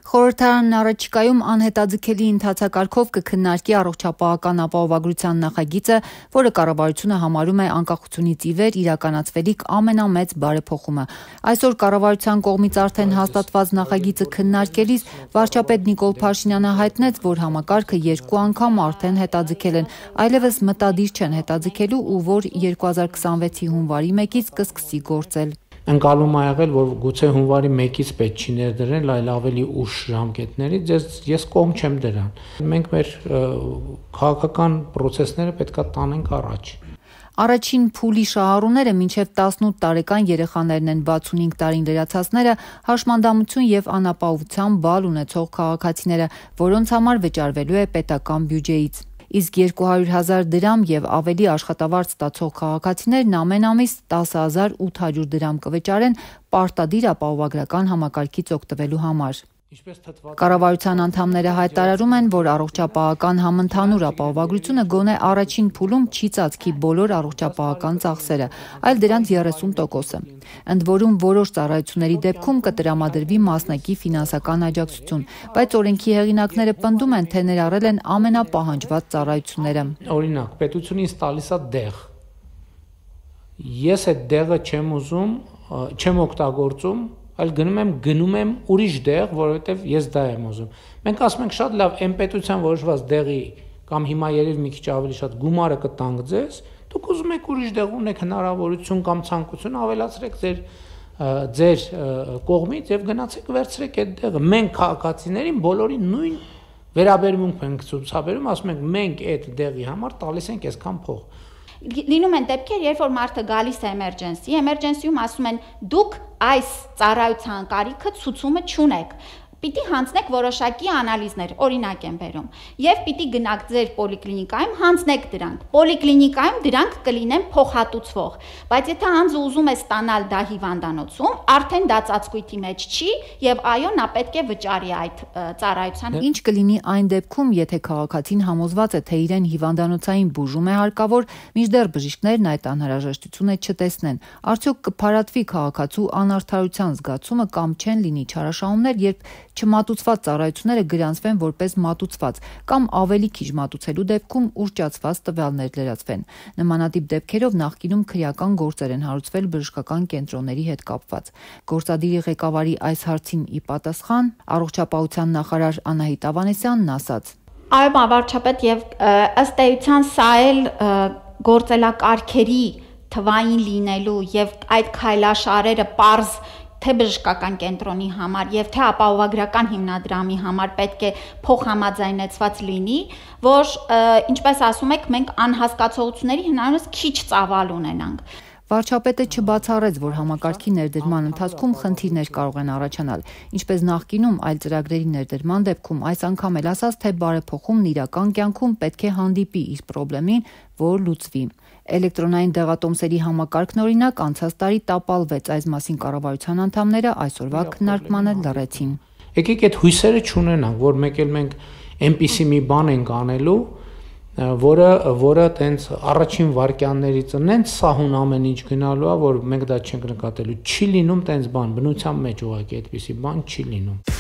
Խորհրդարանն առաջիկայում անհետաձգելի ընթացակարգով կքննարկի առողջապահական ապահովագրության նախագիծը, որը կառավարությունը համարում է անկախությունից ի վեր իրականացվելիք ամենամեծ բարեփոխումը։ Այսօր կառավարության կողմից արդեն հաստատված նախագիծը քննարկելիս վարչապետ Նիկոլ Փաշինյանը հայտնեց, որ համակարգը 2 անգամ արդեն հետաձգել են, այլևս մտադիր չեն հետաձգելու ու որ 2026-ի հունվարի 1-ից կսկսի գործել։ Ընկալում ա եղել, որ գուցե հունվարի 1-ից պետք չի ներդրել, այլ ավելի ուշ ժամկետներից, ես կողմ չեմ դրան։ Մենք մեր քաղաքական process-ները պետքա տանենք առաջ։ Առաջին փուլի շահառուները մինչև 18 տարեկան երեխաներն են, 65 տարին լրացածները, հաշմանդամություն եւ անապահովության բալ ունեցող քաղաքացիները, որոնց համար վճարվելու է պետական բյուջեից։ Իսկ 200,000 դրամ եւ ավելի աշխատավարձ ստացող քաղաքացիներն ամեն ամիս 10,800 դրամ կվճարեն պարտադիր ապահովագրական համակարգից օգտվելու համար։ Կառավարության անդամները հայտարարում են, որ առողջապահական համընդհանուր ապահովագրությունը գոնե առաջին փուլում չի ծածկի բոլոր առողջապահական ծախսերը, այլ դրանց 30%-ը։ Ընդ որում որոշ ծառայությունների դեպքում կտրամադրվի մասնակի ֆինանսական աջակցություն, բայց օրենքի հեղինակները պնդում են, թե ներառել են ամենապահանջված ծառայությունները։ Օրինակ, պետությունն ինձ տալիս է դեղ։ Ես այդ դեղը չեմ ուզում, չեմ օգտագործում, այլ գնում եմ ուրիշ դեղ, որովհետև ես դա եմ ուզում։ Մենք ասում ենք շատ լավ, այն պետության որոշված դեղի կամ հիմա երևի մի քիչ ավելի շատ գումարը կտանք ձեզ, դուք ուզում եք ուրիշ դեղ ունեք հնարավորություն կամ ցանկություն ավելացրեք ձեր կողմից եւ գնացեք վերցրեք այդ դեղը։ Մենք քաղաքացիներին բոլորին նույն վերաբերմունք ենք ցուցաբերում, ասում ենք մենք այդ դեղի համար տալիս ենք այսքան փող։ Լինում են դեպքեր, երբ որ մարդը գալիս է էմերջենսիում ասում են դուք այս ծառայության կարիքը ցուցումը չունեք, պիտի հանձնեք որոշակի անալիզներ, օրինակ եմ բերում, եւ պիտի գնաք ձեր պոլիկլինիկայում, հանձնեք դրանք։ Պոլիկլինիկայում դրանք կլինեն փոխհատուցվող, բայց եթե անձը ուզում է ստանալ դա հիվանդանոցում, արդեն դա ծածկույթի մեջ չի եւ այո, նա պետք է վճարի այդ ծառայության։ Ինչ կլինի այն դեպքում, եթե քաղաքացին համոզված է, թե իրեն հիվանդանոցային բուժում է հարկավոր, մինչդեռ բժիշկներն այդ անհրաժեշտությունը չտեսնեն։ Արդյոք կփարատվի քաղաքացու անարդարության զգացումը կամ չեն լինի չարաշահումներ, երբ չմատուցված ծառայությունները գրանցվեն որպես մատուցված կամ ավելի քիչ մատուցելու դեպքում ուռճացված տվյալներ լրացվեն։ Նմանատիպ դեպքերով նախկինում քրեական գործեր են հարուցվել բժշկական կենտրոնների հետ կապված։ Գործադիրի ղեկավարի այս հարցին ի պատասխան առողջապահության նախարար Անահիտ Ավանեսյանն ասաց. Այո, վարչապետ, եւ ըստ էության սա էլ գործելակարգերի թվային լինելու եւ այդ քայլաշարերը պարզ թե բժշկական կենտրոնի համար եւ թե ապահովագրական հիմնադրամի համար պետք է փոխհամաձայնեցված լինի, որ ինչպես ասում եք, մենք անհասկացողությունների հնարավորինս քիչ ծավալ ունենանք։ Վարչապետը չբացառեց, որ համակարգի ներդրման ընթացքում խնդիրներ կարող են առաջանալ, ինչպես նախկինում այլ ծրագրերի ներդրման դեպքում, այս անգամ էլ ասաց, թե բարեփոխումն իրական կյանքում պետք է հանդիպի իր խնդրին, որ լուծվի։ Էլեկտրոնային դեղատոմսերի համակարգն օրինակ անցած տարի տապալվեց, այս մասին կառավարության անդամները այսօրվա քննարկմանը լռեցին։ Եկեք այդ հույսերը չունենանք, որ մեկ էլ մենք այնպիսի մի բան ենք անելու, որը տենց առաջին վարքյաններից նենց սահուն ամեն ինչ գնալու է, որ մենք դա չենք նկատելու։ Չի լինում տենց բան, բնության մեջ ուղղակի այդպիսի բան չի լինում։